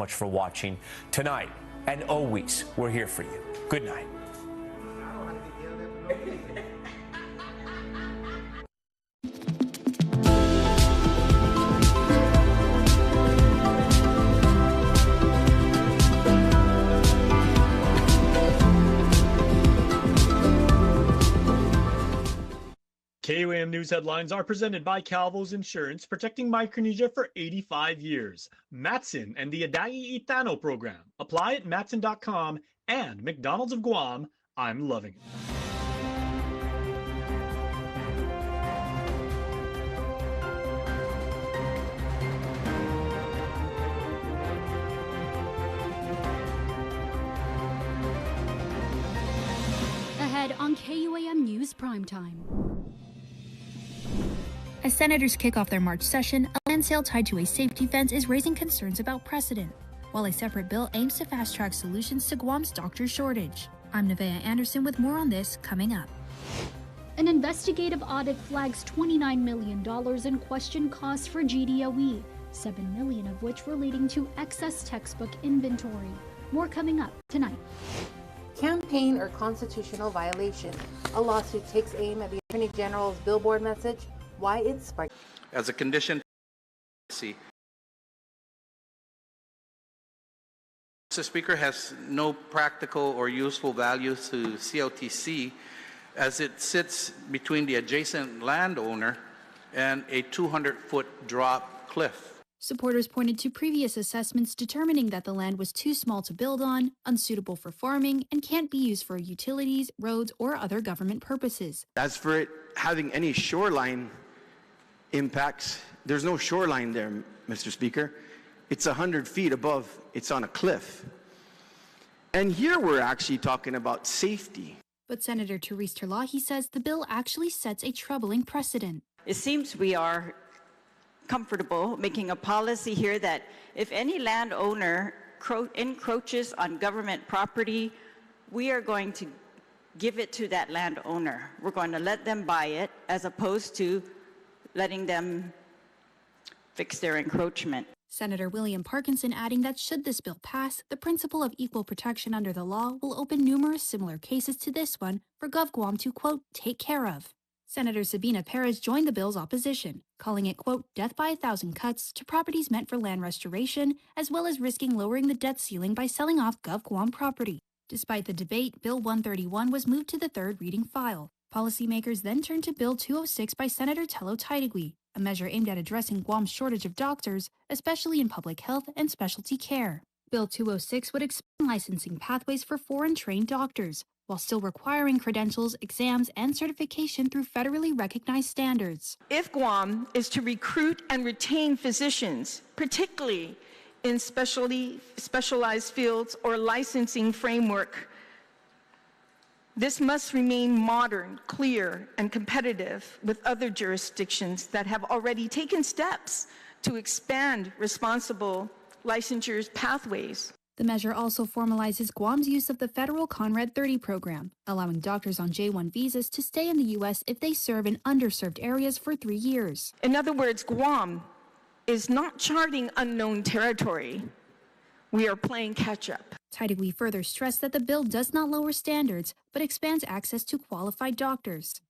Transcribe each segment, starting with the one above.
much for watching tonight. And always, we're here for you. Good night. KUAM News headlines are presented by Calvo's Insurance, protecting Micronesia for 85 years. Matson and the Adai Itano program. Apply at matson.com and McDonald's of Guam. I'm loving it. Ahead on KUAM News Primetime. As senators kick off their March session, a land sale tied to a safety fence is raising concerns about precedent, while a separate bill aims to fast-track solutions to Guam's doctor shortage. I'm Nevaeh Anderson with more on this coming up. An investigative audit flags $29 million in question costs for GDOE, $7 million of which relating to excess textbook inventory. More coming up tonight. Campaign or constitutional violation. A lawsuit takes aim at the Attorney General's billboard message. Why it's sparked. As a condition, Mr. Speaker, has no practical or useful value to COTC as it sits between the adjacent landowner and a 200-foot drop cliff. Supporters pointed to previous assessments determining that the land was too small to build on, unsuitable for farming, and can't be used for utilities, roads, or other government purposes. As for it having any shoreline impacts, there's no shoreline there, Mr. Speaker. It's 100 feet above, it's on a cliff. And here we're actually talking about safety. But Senator Therese Terlahi says the bill actually sets a troubling precedent. It seems we are comfortable making a policy here that if any landowner encroaches on government property, we are going to give it to that landowner. We're going to let them buy it as opposed to letting them fix their encroachment. Senator William Parkinson adding that should this bill pass, the principle of equal protection under the law will open numerous similar cases to this one for GovGuam to, quote, take care of. Senator Sabina Perez joined the bill's opposition, calling it, quote, death by 1,000 cuts to properties meant for land restoration, as well as risking lowering the debt ceiling by selling off GovGuam property. Despite the debate, Bill 131 was moved to the third reading file. Policymakers then turned to Bill 206 by Senator Tello Taitigui, a measure aimed at addressing Guam's shortage of doctors, especially in public health and specialty care. Bill 206 would expand licensing pathways for foreign-trained doctors, while still requiring credentials, exams, and certification through federally recognized standards. If Guam is to recruit and retain physicians, particularly in specialized fields or licensing framework, this must remain modern, clear, and competitive with other jurisdictions that have already taken steps to expand responsible licensure pathways. The measure also formalizes Guam's use of the federal Conrad 30 program, allowing doctors on J-1 visas to stay in the U.S. if they serve in underserved areas for 3 years. In other words, Guam is not charting unknown territory. We are playing catch-up. Taitigui further stressed that the bill does not lower standards, but expands access to qualified doctors.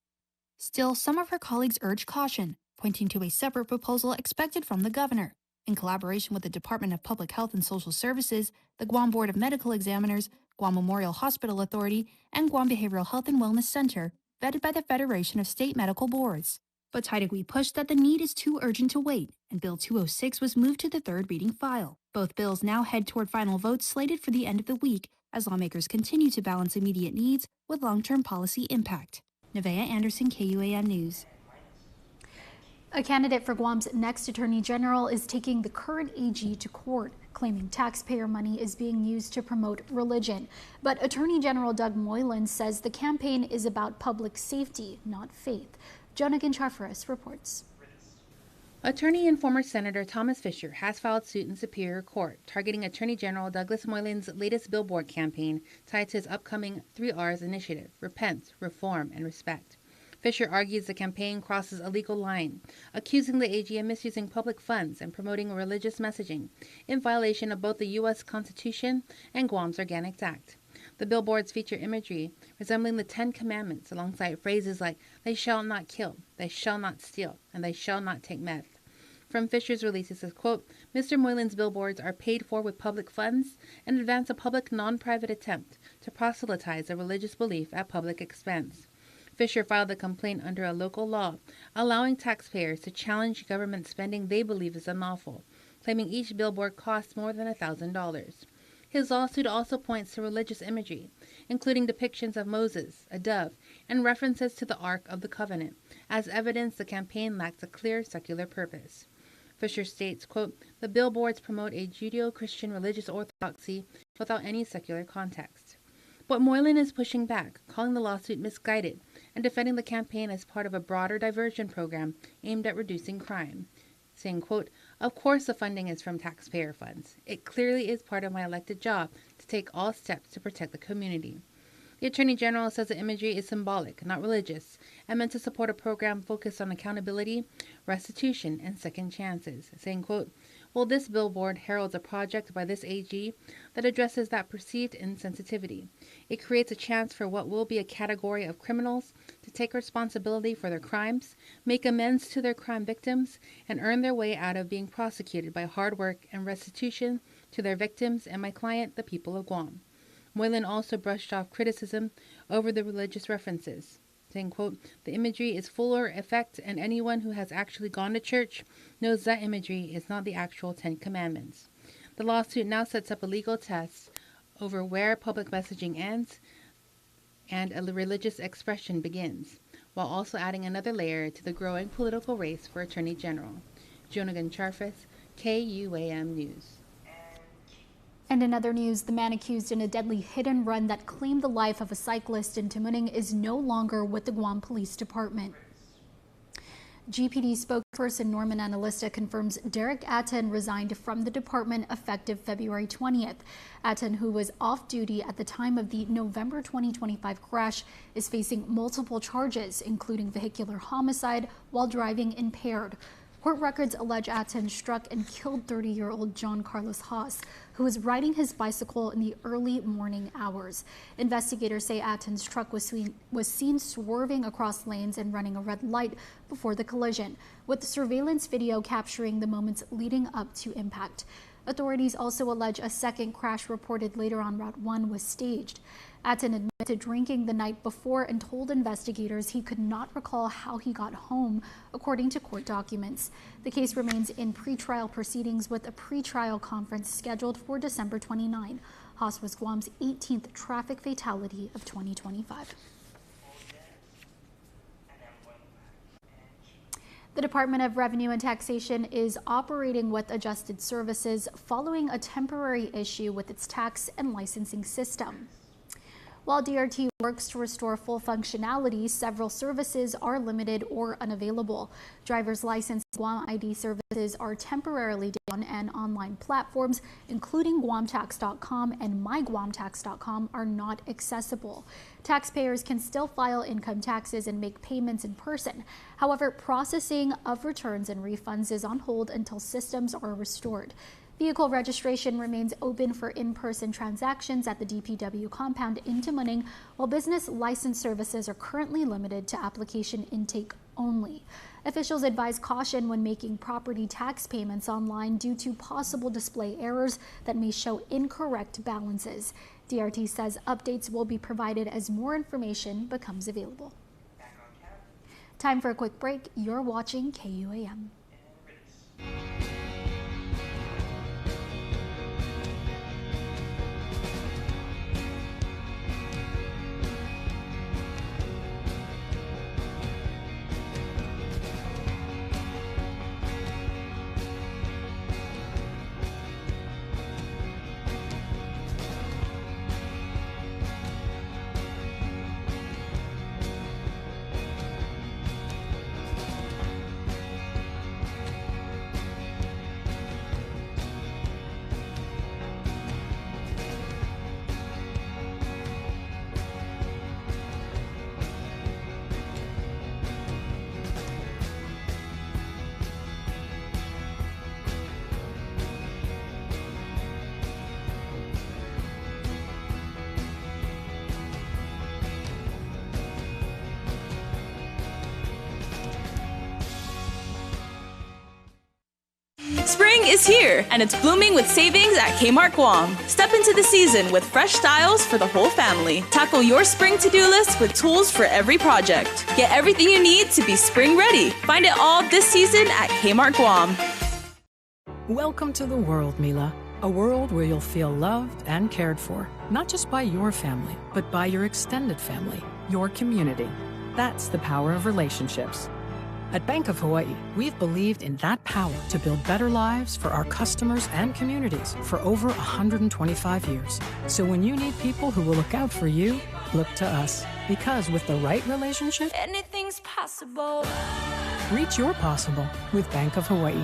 Still, some of her colleagues urge caution, pointing to a separate proposal expected from the governor. In collaboration with the Department of Public Health and Social Services, the Guam Board of Medical Examiners, Guam Memorial Hospital Authority, and Guam Behavioral Health and Wellness Center, vetted by the Federation of State Medical Boards. But Taitigui pushed that the need is too urgent to wait, and Bill 206 was moved to the third reading file. Both bills now head toward final votes slated for the end of the week, as lawmakers continue to balance immediate needs with long-term policy impact. Nevaeh Anderson, KUAM News. A candidate for Guam's next Attorney General is taking the current AG to court, claiming taxpayer money is being used to promote religion. But Attorney General Doug Moylan says the campaign is about public safety, not faith. Jonah Ginchafaris reports. Attorney and former Senator Thomas Fisher has filed suit in Superior Court, targeting Attorney General Douglas Moylan's latest billboard campaign tied to his upcoming 3Rs initiative: repent, reform, and respect. Fisher argues the campaign crosses a legal line, accusing the AG of misusing public funds and promoting religious messaging in violation of both the U.S. Constitution and Guam's Organics Act. The billboards feature imagery resembling the Ten Commandments alongside phrases like, "They shall not kill, they shall not steal, and they shall not take meth." From Fisher's release, it says, quote, "Mr. Moylan's billboards are paid for with public funds and advance a public non-private attempt to proselytize a religious belief at public expense." Fisher filed the complaint under a local law, allowing taxpayers to challenge government spending they believe is unlawful, claiming each billboard costs more than $1,000. His lawsuit also points to religious imagery, including depictions of Moses, a dove, and references to the Ark of the Covenant, as evidence the campaign lacks a clear secular purpose. Fisher states, quote, "The billboards promote a Judeo-Christian religious orthodoxy without any secular context." But Moylan is pushing back, calling the lawsuit misguided, and defending the campaign as part of a broader diversion program aimed at reducing crime, saying, quote, "Of course the funding is from taxpayer funds. It clearly is part of my elected job to take all steps to protect the community." The Attorney General says the imagery is symbolic, not religious, and meant to support a program focused on accountability, restitution, and second chances, saying, quote, "Well, this billboard heralds a project by this AG that addresses that perceived insensitivity. It creates a chance for what will be a category of criminals to take responsibility for their crimes, make amends to their crime victims, and earn their way out of being prosecuted by hard work and restitution to their victims and my client, the people of Guam." Moylan also brushed off criticism over the religious references, saying, quote, "The imagery is fuller effect, and anyone who has actually gone to church knows that imagery is not the actual Ten Commandments." The lawsuit now sets up a legal test over where public messaging ends and a religious expression begins, while also adding another layer to the growing political race for Attorney General. Jonagan Charfus, KUAM News. And in other news, the man accused in a deadly hit-and-run that claimed the life of a cyclist in Tamuning is no longer with the Guam Police Department. GPD spokesperson Norman Analista confirms Derek Atten resigned from the department effective February 20th. Atten, who was off duty at the time of the November 2025 crash, is facing multiple charges, including vehicular homicide while driving impaired. Court records allege Atten struck and killed 30-year-old John Carlos Haas, who was riding his bicycle in the early morning hours. Investigators say Atten's truck was seen swerving across lanes and running a red light before the collision, with the surveillance video capturing the moments leading up to impact. Authorities also allege a second crash reported later on Route 1 was staged. Atten admitted to drinking the night before and told investigators he could not recall how he got home, according to court documents. The case remains in pretrial proceedings with a pretrial conference scheduled for December 29. Haas was Guam's 18th traffic fatality of 2025. The Department of Revenue and Taxation is operating with adjusted services following a temporary issue with its tax and licensing system. While DRT works to restore full functionality, several services are limited or unavailable. Driver's license Guam ID services are temporarily down, and online platforms, including GuamTax.com and MyGuamTax.com, are not accessible. Taxpayers can still file income taxes and make payments in person. However, processing of returns and refunds is on hold until systems are restored. Vehicle registration remains open for in-person transactions at the DPW compound in Tamuning, while business license services are currently limited to application intake only. Officials advise caution when making property tax payments online due to possible display errors that may show incorrect balances. DRT says updates will be provided as more information becomes available. Time for a quick break. You're watching KUAM. Spring is here, and it's blooming with savings at Kmart Guam. Step into the season with fresh styles for the whole family. Tackle your spring to-do list with tools for every project. Get everything you need to be spring ready. Find it all this season at Kmart Guam. Welcome to the world, Mila. A world where you'll feel loved and cared for, not just by your family, but by your extended family, your community. That's the power of relationships. At Bank of Hawaii, we've believed in that power to build better lives for our customers and communities for over 125 years. So when you need people who will look out for you, look to us. Because with the right relationship, Anything's possible. reach your possible with Bank of Hawaii.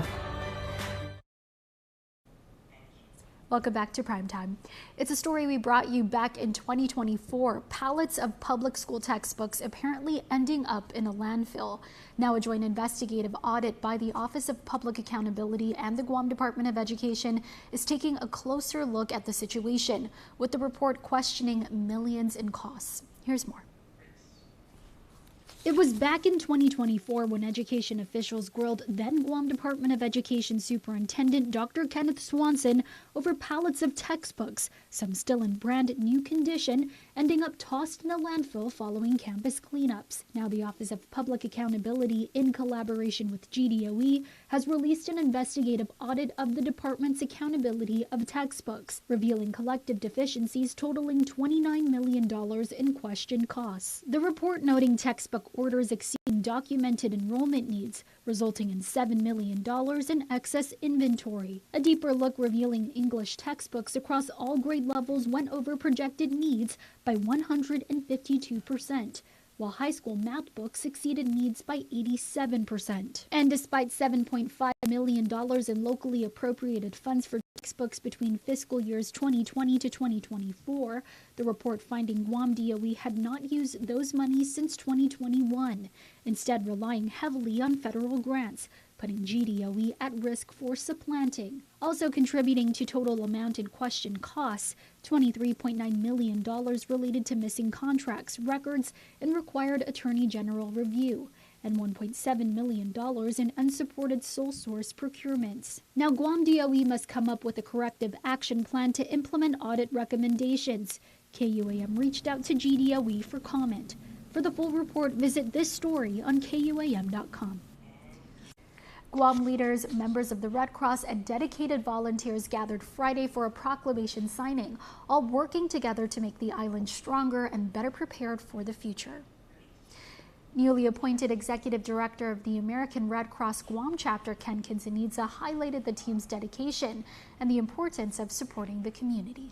Welcome back to Primetime. It's a story we brought you back in 2024. Pallets of public school textbooks apparently ending up in a landfill. Now a joint investigative audit by the Office of Public Accountability and the Guam Department of Education is taking a closer look at the situation, with the report questioning millions in costs. Here's more. It was back in 2024 when education officials grilled then Guam Department of Education Superintendent Dr. Kenneth Swanson over pallets of textbooks, some still in brand new condition, ending up tossed in a landfill following campus cleanups. Now the Office of Public Accountability, in collaboration with GDOE, has released an investigative audit of the department's accountability of textbooks, revealing collective deficiencies totaling $29 million in questioned costs. The report noting textbook orders exceeding documented enrollment needs, resulting in $7 million in excess inventory. A deeper look revealing English textbooks across all grade levels went over projected needs by 152%, while high school math books exceeded needs by 87%. And despite $7.5 million in locally appropriated funds for textbooks between fiscal years 2020 to 2024, the report finding Guam DOE had not used those monies since 2021, instead relying heavily on federal grants, putting GDOE at risk for supplanting. Also contributing to total amount in question costs, $23.9 million related to missing contracts, records, and required Attorney General review, and $1.7 million in unsupported sole source procurements. Now Guam DOE must come up with a corrective action plan to implement audit recommendations. KUAM reached out to GDOE for comment. For the full report, visit this story on KUAM.com. Guam leaders, members of the Red Cross, and dedicated volunteers gathered Friday for a proclamation signing, all working together to make the island stronger and better prepared for the future. Newly appointed Executive Director of the American Red Cross Guam Chapter, Ken Quintanilla, highlighted the team's dedication and the importance of supporting the community.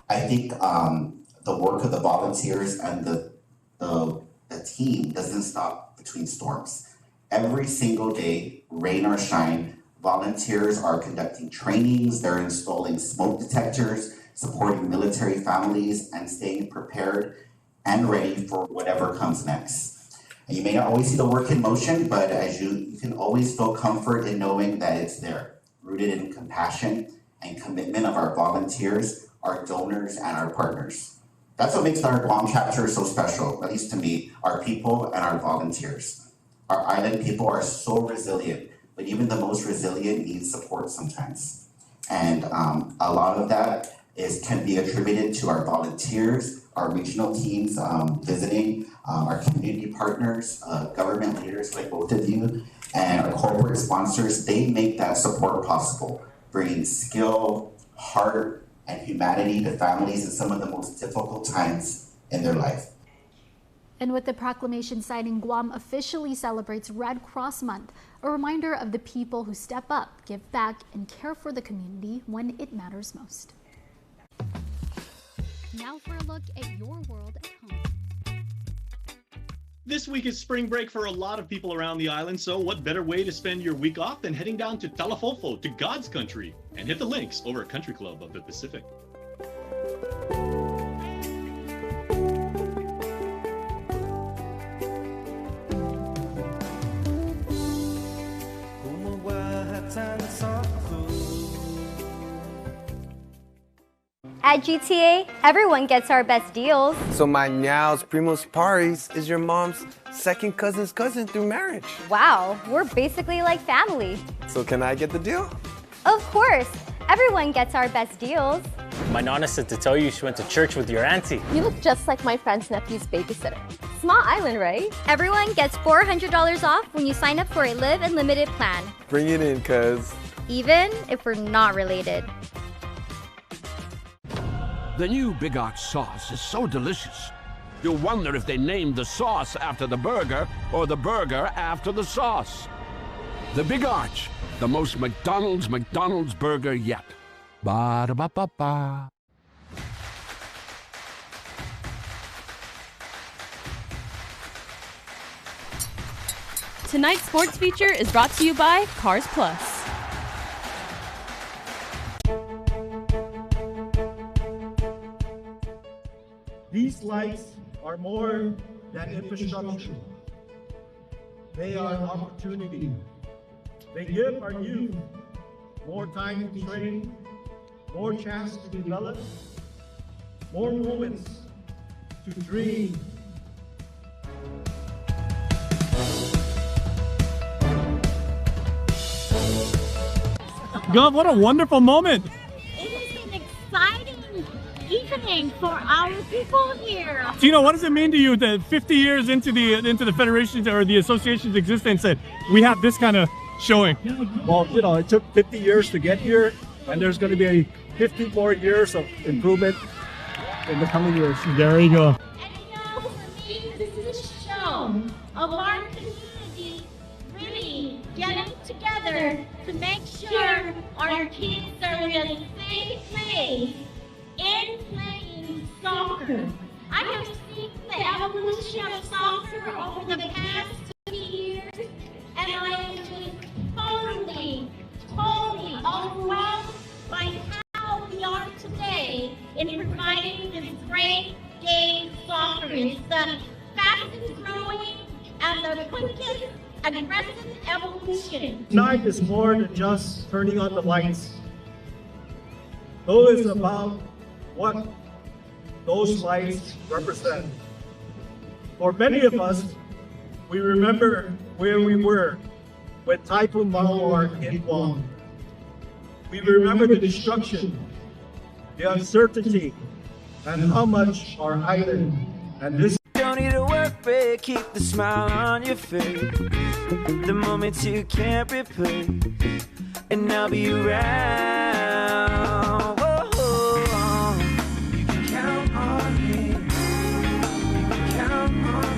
I think the work of the volunteers and the team doesn't stop between storms. Every single day, rain or shine, volunteers are conducting trainings, they're installing smoke detectors, supporting military families, and staying prepared and ready for whatever comes next. And you may not always see the work in motion, but as you can always feel comfort in knowing that it's there, rooted in compassion and commitment of our volunteers, our donors, and our partners. That's what makes our Guam chapter so special, at least to me, our people and our volunteers. Our island people are so resilient, but even the most resilient need support sometimes. And a lot of that can be attributed to our volunteers, our regional teams visiting, our community partners, government leaders like both of you, and our corporate sponsors. They make that support possible, bringing skill, heart, and humanity to families in some of the most difficult times in their life. And with the proclamation signing, Guam officially celebrates Red Cross Month, a reminder of the people who step up, give back, and care for the community when it matters most. Now for a look at your world at home. This week is spring break for a lot of people around the island, so what better way to spend your week off than heading down to Talafofo, to God's country, and hit the links over at Country Club of the Pacific. At GTA, everyone gets our best deals. So my Niao's Primos Paris is your mom's second cousin's cousin through marriage. Wow, we're basically like family. So can I get the deal? Of course, everyone gets our best deals. My nana said to tell you she went to church with your auntie. You look just like my friend's nephew's babysitter. Small island, right? Everyone gets $400 off when you sign up for a Live Unlimited plan. Bring it in, cuz. Even if we're not related. The new Big Arch sauce is so delicious. You'll wonder if they named the sauce after the burger or the burger after the sauce. The Big Arch, the most McDonald's burger yet. Ba-da-ba-ba-ba. Tonight's sports feature is brought to you by Cars Plus. These lights are more than infrastructure. They are opportunity. They give our youth more time to train, more chance to develop, more moments to dream. Gov, what a wonderful moment. It is an exciting evening for our people here. Tino, what does it mean to you that 50 years into the federation's or the association's existence that we have this kind of showing? Well, you know, it took 50 years to get here, and there's going to be 50 more years of improvement in the coming years. There you go. And you know, for me, this is a show of our community really getting together to make sure our kids are in a safe place in playing soccer. I have seen the evolution of soccer over the past 2 years, and I am just totally overwhelmed by how we are today in providing this great game soccer. It's the fastest growing and the quickest aggressive evolution. Tonight is more than just turning on the lights. Though it's about what those lights represent. For many of us, we remember where we were when Typhoon Mawar hit Guam. We remember the destruction, the uncertainty, and how much our island and this don't need a work break, keep the smile on your face. The moments you can't replay, and I'll be around. Whoa, count on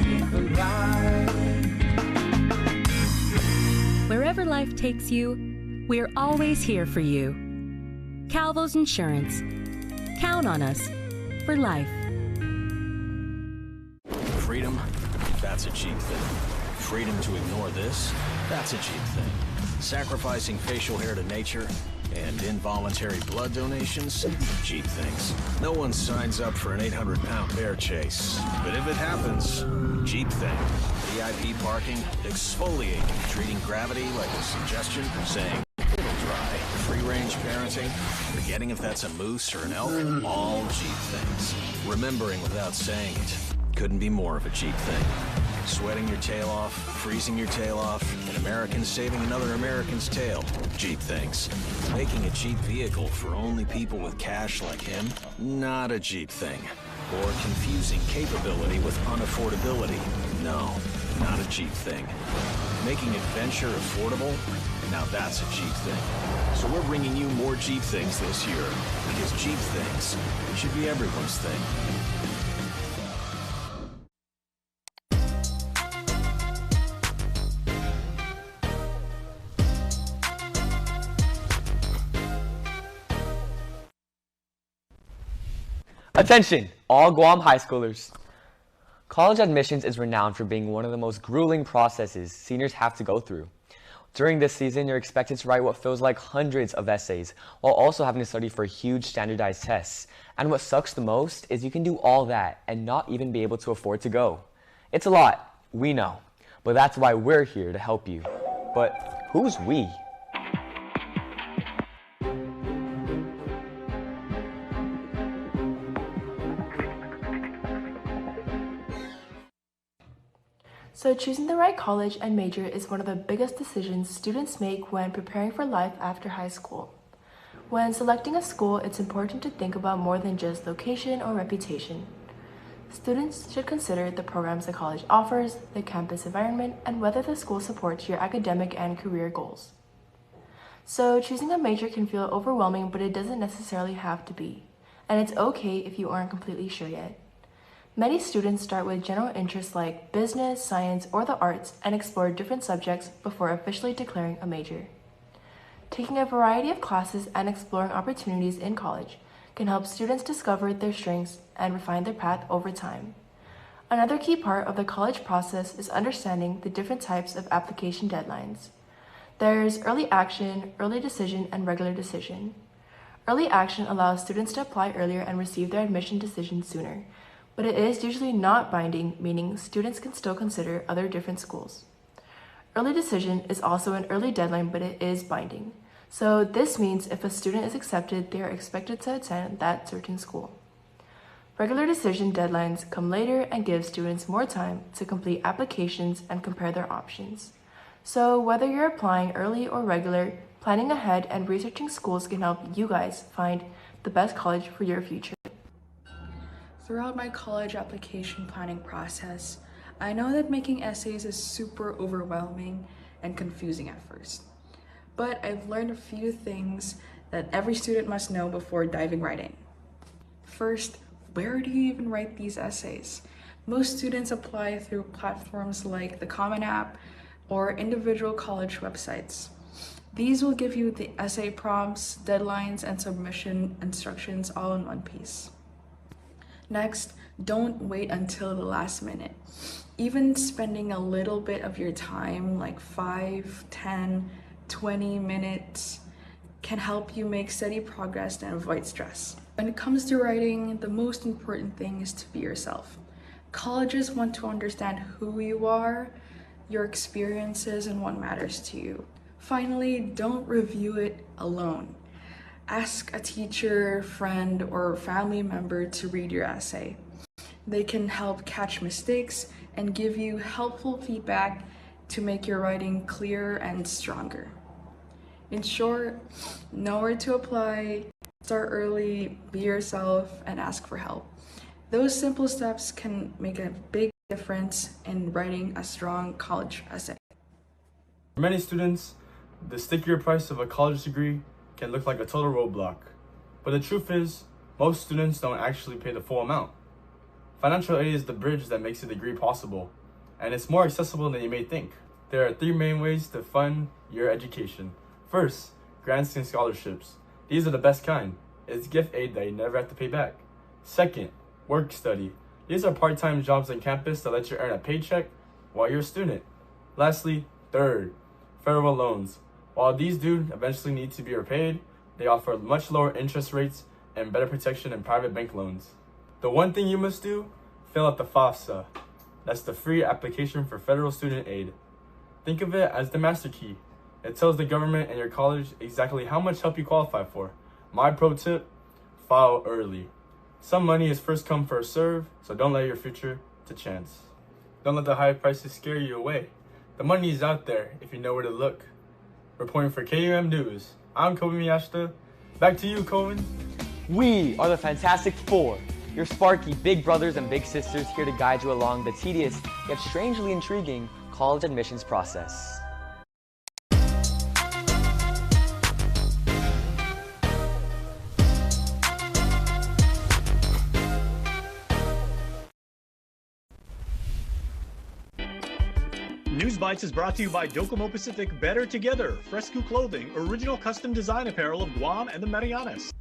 me for life. Wherever life takes you, we're always here for you. Calvo's Insurance. Count on us for life. Freedom, that's a cheap thing. Freedom to ignore this, that's a cheap thing. Sacrificing facial hair to nature and involuntary blood donations, cheap things. No one signs up for an 800-pound bear chase, but if it happens, cheap thing. VIP parking, exfoliating, treating gravity like a suggestion, saying it'll dry. Free-range parenting, forgetting if that's a moose or an elk, all cheap things. Remembering without saying it. Couldn't be more of a cheap thing. Sweating your tail off, freezing your tail off, an American saving another American's tail. Cheap things. Making a cheap vehicle for only people with cash like him? Not a cheap thing. Or confusing capability with unaffordability? No, not a cheap thing. Making adventure affordable? Now that's a cheap thing. So we're bringing you more cheap things this year, because cheap things should be everyone's thing. Attention, all Guam high schoolers. College admissions is renowned for being one of the most grueling processes seniors have to go through. During this season, you're expected to write what feels like hundreds of essays, while also having to study for huge standardized tests. And what sucks the most is you can do all that and not even be able to afford to go. It's a lot, we know, but that's why we're here to help you. But who's we? So choosing the right college and major is one of the biggest decisions students make when preparing for life after high school. When selecting a school, it's important to think about more than just location or reputation. Students should consider the programs the college offers, the campus environment, and whether the school supports your academic and career goals. So choosing a major can feel overwhelming, but it doesn't necessarily have to be. And it's okay if you aren't completely sure yet. Many students start with general interests like business, science, or the arts and explore different subjects before officially declaring a major. Taking a variety of classes and exploring opportunities in college can help students discover their strengths and refine their path over time. Another key part of the college process is understanding the different types of application deadlines. There's early action, early decision, and regular decision. Early action allows students to apply earlier and receive their admission decision sooner, but it is usually not binding, meaning students can still consider other different schools. Early decision is also an early deadline, but it is binding. So this means if a student is accepted, they are expected to attend that certain school. Regular decision deadlines come later and give students more time to complete applications and compare their options. So whether you're applying early or regular, planning ahead and researching schools can help you guys find the best college for your future. Throughout my college application planning process, I know that making essays is super overwhelming and confusing at first. But I've learned a few things that every student must know before diving right in. First, where do you even write these essays? Most students apply through platforms like the Common App or individual college websites. These will give you the essay prompts, deadlines, and submission instructions all in one piece. Next, don't wait until the last minute. Even spending a little bit of your time, like 5, 10, 20 minutes, can help you make steady progress and avoid stress. When it comes to writing, the most important thing is to be yourself. Colleges want to understand who you are, your experiences, and what matters to you. Finally, don't review it alone. Ask a teacher, friend, or family member to read your essay. They can help catch mistakes and give you helpful feedback to make your writing clearer and stronger. In short, know where to apply, start early, be yourself, and ask for help. Those simple steps can make a big difference in writing a strong college essay. For many students, the stickier price of a college degree can look like a total roadblock. But the truth is, most students don't actually pay the full amount. Financial aid is the bridge that makes a degree possible, and it's more accessible than you may think. There are 3 main ways to fund your education. First, grants and scholarships. These are the best kind. It's gift aid that you never have to pay back. Second, work study. These are part-time jobs on campus that let you earn a paycheck while you're a student. Lastly, third, federal loans. While these do eventually need to be repaid, they offer much lower interest rates and better protection than private bank loans. The one thing you must do, fill out the FAFSA. That's the free application for federal student aid. Think of it as the master key. It tells the government and your college exactly how much help you qualify for. My pro tip, file early. Some money is first come, first serve, so don't let your future to chance. Don't let the high prices scare you away. The money is out there if you know where to look. Reporting for KUAM News, I'm Kobe Miyashita. Back to you, Cohen. We are the Fantastic Four, your sparky big brothers and big sisters here to guide you along the tedious yet strangely intriguing college admissions process. News Bites is brought to you by Docomo Pacific Better Together, Fresco Clothing, original custom design apparel of Guam and the Marianas.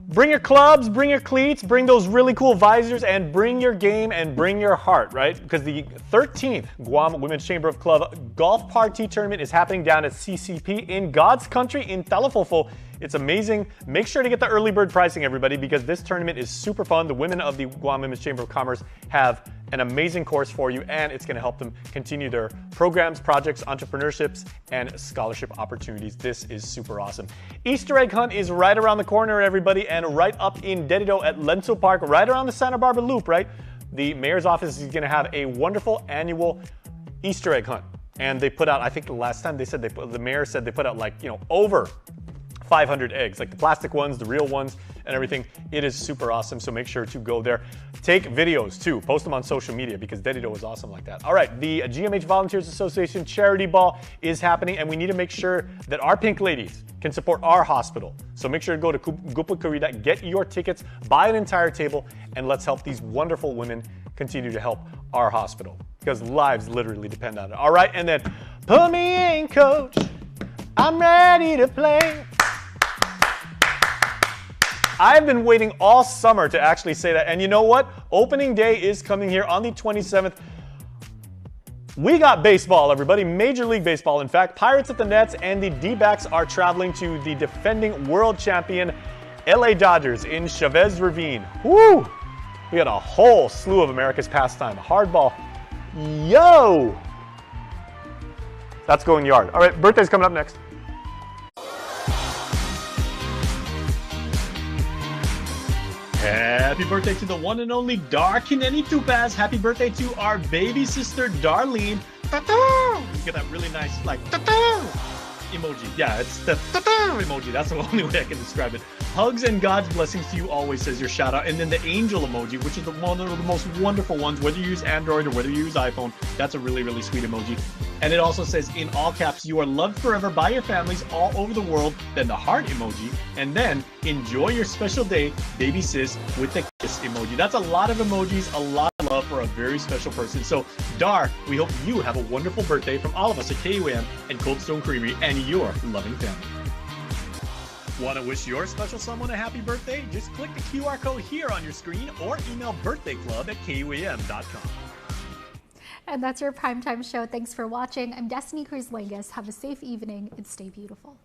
Bring your clubs, bring your cleats, bring those really cool visors, and bring your game and bring your heart, right? Because the 13th Guam Women's Chamber of Club Golf Party Tournament is happening down at CCP in God's country in Talafofo. It's amazing. Make sure to get the early bird pricing, everybody, because this tournament is super fun. The women of the Guam Women's Chamber of Commerce have an amazing course for you, and it's going to help them continue their programs, projects, entrepreneurships, and scholarship opportunities. This is super awesome. Easter egg hunt is right around the corner, everybody, and right up in Dedido at Lenzo Park, right around the Santa Barbara Loop, right? the mayor's office is going to have a wonderful annual Easter egg hunt. And they put out, I think the last time they said, the mayor said they put out like, over 500 eggs, like the plastic ones, the real ones, and everything. It is super awesome, so make sure to go there. Take videos too, post them on social media because Dedido is awesome like that. All right, the GMH Volunteers Association Charity Ball is happening, and we need to make sure that our Pink Ladies can support our hospital. So make sure to go to Gupa Corrida, get your tickets, buy an entire table, and let's help these wonderful women continue to help our hospital because lives literally depend on it. All right, and then put me in, coach. I'm ready to play. I've been waiting all summer to actually say that. And you know what? Opening day is coming here on the 27th. We got baseball, everybody. Major League Baseball. In fact, Pirates at the Nets and the D-backs are traveling to the defending world champion LA Dodgers in Chavez Ravine. Woo! We got a whole slew of America's pastime. Hardball. Yo! That's going yard. All right, birthday's coming up next. Happy birthday to the one and only Darkineni Tupaz. Happy birthday to our baby sister, Darlene. Ta-ta! You get that really nice, like, ta-ta! Emoji. Yeah, it's the ta-ta emoji. That's the only way I can describe it. Hugs and God's blessings to you always, says your shout out. And then the angel emoji, which is one of the most wonderful ones, whether you use Android or whether you use iPhone. That's a really, really sweet emoji. And it also says in all caps, you are loved forever by your families all over the world. Then the heart emoji. And then enjoy your special day, baby sis, with the kiss emoji. That's a lot of emojis, a lot of love for a very special person. So Dar, we hope you have a wonderful birthday from all of us at KUAM and Cold Stone Creamery and your loving family. Want to wish your special someone a happy birthday? Just click the QR code here on your screen or email birthdayclub@kuam.com. And that's your primetime show. Thanks for watching. I'm Destiny Cruz-Langus. Have a safe evening and stay beautiful.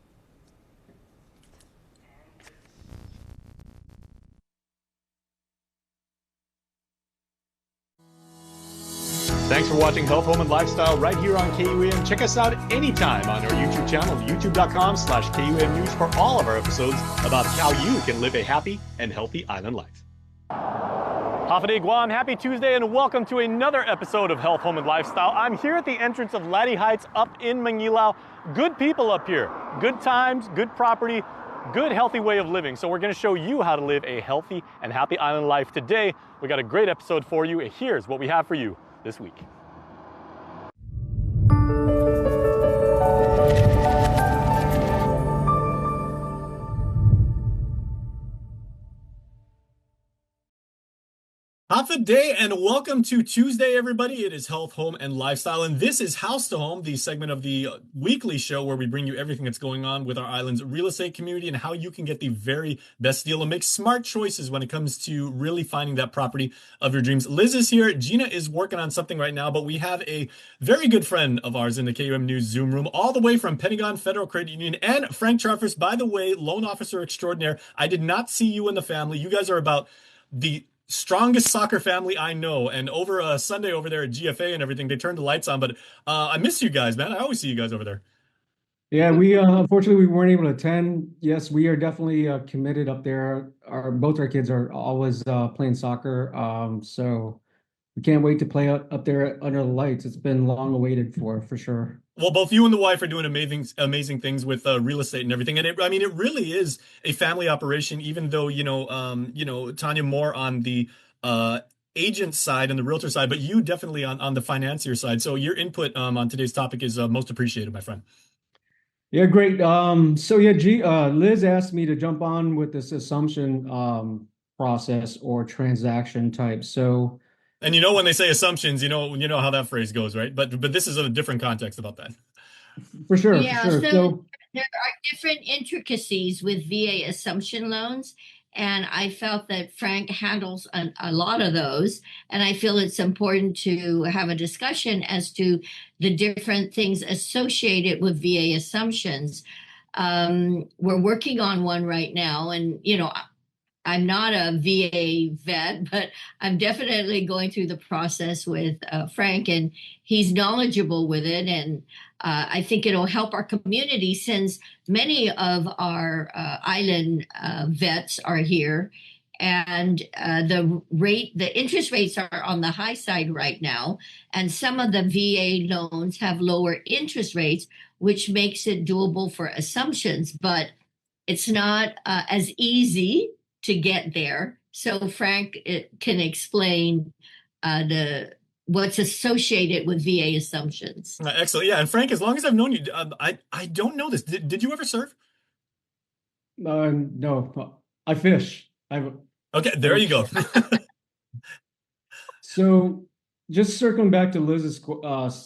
Thanks for watching Health, Home, and Lifestyle right here on KUAM. Check us out anytime on our YouTube channel, youtube.com/KUAM News, for all of our episodes about how you can live a happy and healthy island life. Hafaday Guam, happy Tuesday, and welcome to another episode of Health, Home, and Lifestyle. I'm here at the entrance of Laddie Heights up in Manilao. Good people up here, good times, good property, good healthy way of living. So we're going to show you how to live a healthy and happy island life today. We got a great episode for you. Here's what we have for you this week. Hafa day and welcome to Tuesday, everybody. It is Health, Home, and Lifestyle, and this is House to Home, the segment of the weekly show where we bring you everything that's going on with our island's real estate community and how you can get the very best deal and make smart choices when it comes to really finding that property of your dreams. Liz is here. Gina is working on something right now, but we have a very good friend of ours in the KUM News Zoom room, all the way from Pentagon Federal Credit Union, and Frank Charfers, by the way, loan officer extraordinaire. I did not see you in the family. You guys are about the strongest soccer family I know, and over a Sunday over there at GFA and everything, they turned the lights on, but I miss you guys, man. I always see you guys over there. Yeah, we unfortunately we weren't able to attend. Yes, we are definitely committed up there. Both our kids are always playing soccer, so we can't wait to play up there under the lights. It's been long awaited for sure. Well, both you and the wife are doing amazing things with real estate and everything. And it really is a family operation, even though, Tanya more on the agent side and the realtor side, but you definitely on the financier side. So your input on today's topic is most appreciated, my friend. Yeah, great. Liz asked me to jump on with this assumption process or transaction type. So, and when they say assumptions, you know how that phrase goes, right? But this is a different context about that. For sure. Yeah, for sure. So there are different intricacies with VA assumption loans, and I felt that Frank handles a lot of those, and I feel it's important to have a discussion as to the different things associated with VA assumptions. We're working on one right now, and I'm not a VA vet, but I'm definitely going through the process with Frank, and he's knowledgeable with it. And I think it'll help our community since many of our island vets are here. and the interest rates are on the high side right now, and some of the VA loans have lower interest rates, which makes it doable for assumptions, but it's not as easy to get there. So Frank can explain what's associated with VA assumptions. Excellent. Yeah, and Frank, as long as I've known you, I don't know this. Did you ever serve? No, I fish. Okay, there you go. So just circling back to Liz's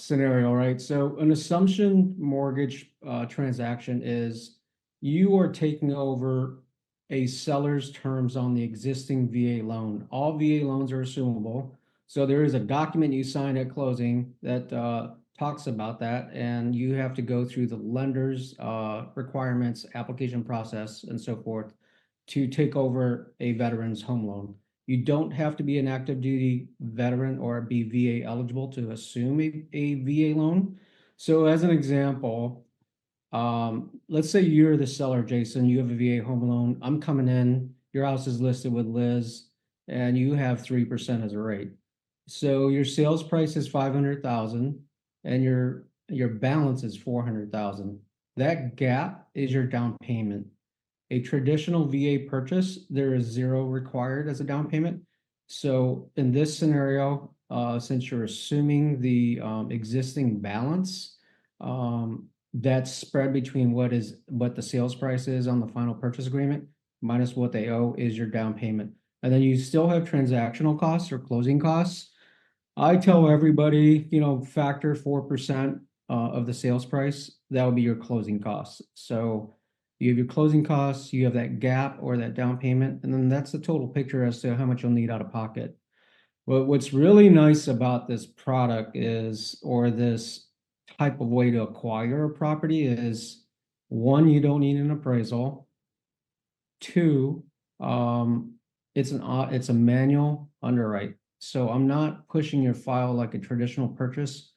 scenario, right? So an assumption mortgage transaction is you are taking over a seller's terms on the existing VA loan. All VA loans are assumable. So there is a document you sign at closing that talks about that, and you have to go through the lender's requirements, application process, and so forth to take over a veteran's home loan. You don't have to be an active duty veteran or be VA eligible to assume a VA loan. So as an example, let's say you're the seller, Jason, you have a VA home loan. I'm coming in, your house is listed with Liz, and you have 3% as a rate. So your sales price is 500,000 and your balance is 400,000. That gap is your down payment. A traditional VA purchase, there is 0 required as a down payment. So in this scenario, since you're assuming the existing balance, that's spread between what the sales price is on the final purchase agreement minus what they owe is your down payment. And then you still have transactional costs or closing costs. I tell everybody, factor 4% of the sales price. That will be your closing costs. So you have your closing costs, you have that gap or that down payment, and then that's the total picture as to how much you'll need out of pocket. But what's really nice about this product or this type of way to acquire a property is, one, you don't need an appraisal. Two, it's a manual underwrite. So I'm not pushing your file like a traditional purchase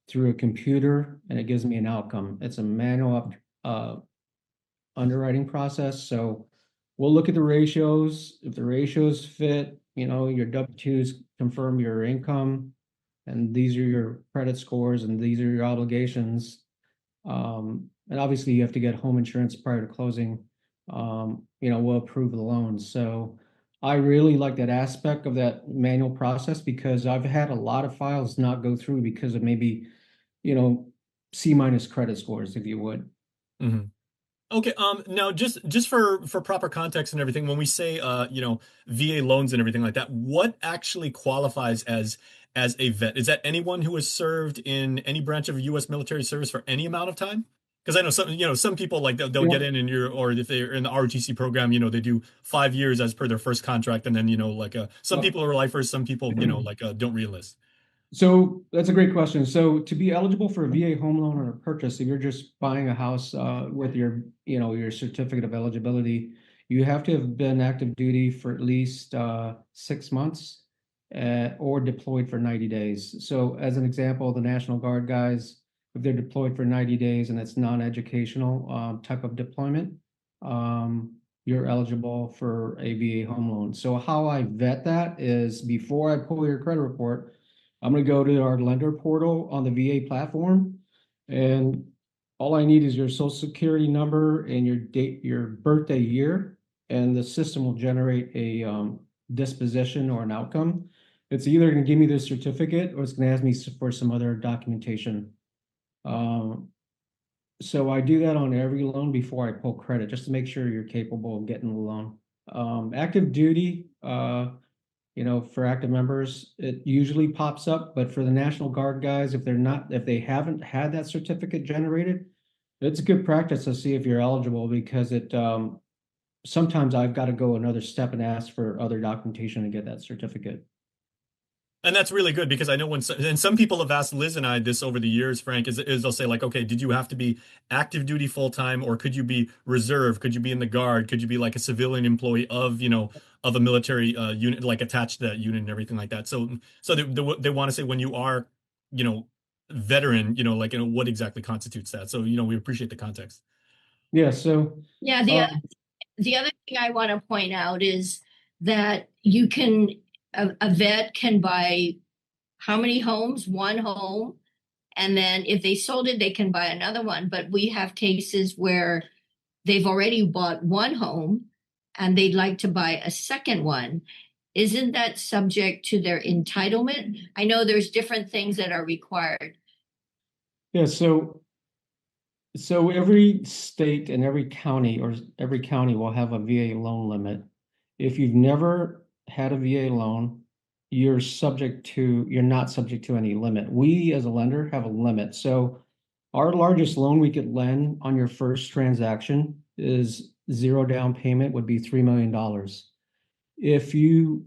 through a computer and it gives me an outcome. It's a manual underwriting process. So we'll look at the ratios. If the ratios fit, your W-2s confirm your income, and these are your credit scores, and these are your obligations. And obviously you have to get home insurance prior to closing. We'll approve the loan. So I really like that aspect of that manual process because I've had a lot of files not go through because of maybe, C- credit scores, if you would. Mm-hmm. Okay. Now just for proper context and everything, when we say, VA loans and everything like that, what actually qualifies as a vet? Is that anyone who has served in any branch of U.S. military service for any amount of time? Because I know some people like they'll get in or if they're in the ROTC program, they do 5 years as per their first contract. And then, some people are lifers, some people, don't re-enlist. So that's a great question. So to be eligible for a VA home loan or a purchase, if you're just buying a house with your certificate of eligibility, you have to have been active duty for at least 6 months or deployed for 90 days. So as an example, the National Guard guys, if they're deployed for 90 days and it's non-educational type of deployment, you're eligible for a VA home loan. So how I vet that is before I pull your credit report, I'm going to go to our lender portal on the VA platform, and all I need is your social security number and your birthday year, and the system will generate a disposition or an outcome. It's either going to give me the certificate or it's going to ask me for some other documentation. So I do that on every loan before I pull credit, just to make sure you're capable of getting the loan. Active duty, for active members, it usually pops up, but for the National Guard guys, if they haven't had that certificate generated, it's a good practice to see if you're eligible because sometimes I've got to go another step and ask for other documentation to get that certificate. And that's really good because I know some people have asked Liz and I this over the years, Frank, is they'll say like, okay, did you have to be active duty full time or could you be reserve? Could you be in the Guard? Could you be like a civilian employee of a military unit, like attached to that unit and everything like that? So they want to say when you are, veteran, what exactly constitutes that? So, we appreciate the context. Yeah. So yeah, the other thing I want to point out is that you can, a vet can buy how many homes? One home. And then if they sold it, they can buy another one. But we have cases where they've already bought one home and they'd like to buy a second one. Isn't that subject to their entitlement? I know there's different things that are required. Yeah, so every state and every county will have a VA loan limit. If you've never had a VA loan, you're not subject to any limit. We as a lender have a limit. So our largest loan we could lend on your first transaction is zero down payment would be $3 million. If you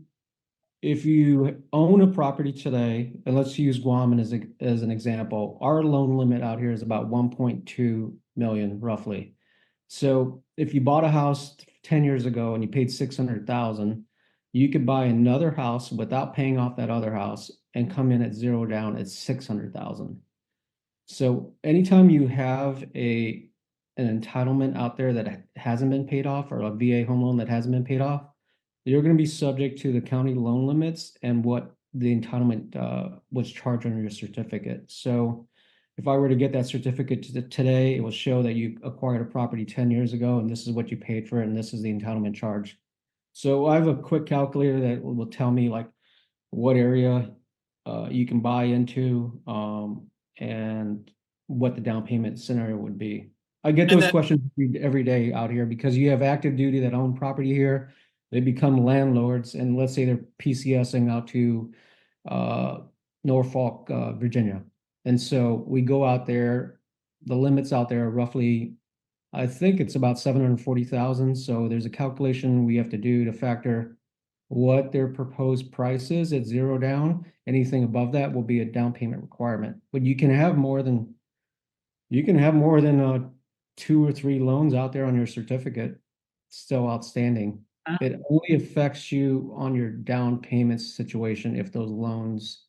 own a property today, and let's use Guam as an example, our loan limit out here is about 1.2 million roughly. So if you bought a house 10 years ago and you paid 600,000, you could buy another house without paying off that other house and come in at zero down at 600,000. So anytime you have an entitlement out there that hasn't been paid off, or a VA home loan that hasn't been paid off, you're going to be subject to the county loan limits and what the entitlement was charged on your certificate. So if I were to get that certificate today, it will show that you acquired a property 10 years ago, and this is what you paid for it, and this is the entitlement charge. So I have a quick calculator that will tell me like what area you can buy into and what the down payment scenario would be. I get those questions every day out here because you have active duty that own property here. They become landlords, and let's say they're PCSing out to Norfolk, Virginia. And so we go out there, the limits out there are roughly, I think it's about 740,000. So there's a calculation we have to do to factor what their proposed price is at zero down. Anything above that will be a down payment requirement. But you can have more than 2 or 3 loans out there on your certificate still outstanding. It only affects you on your down payment situation if those loans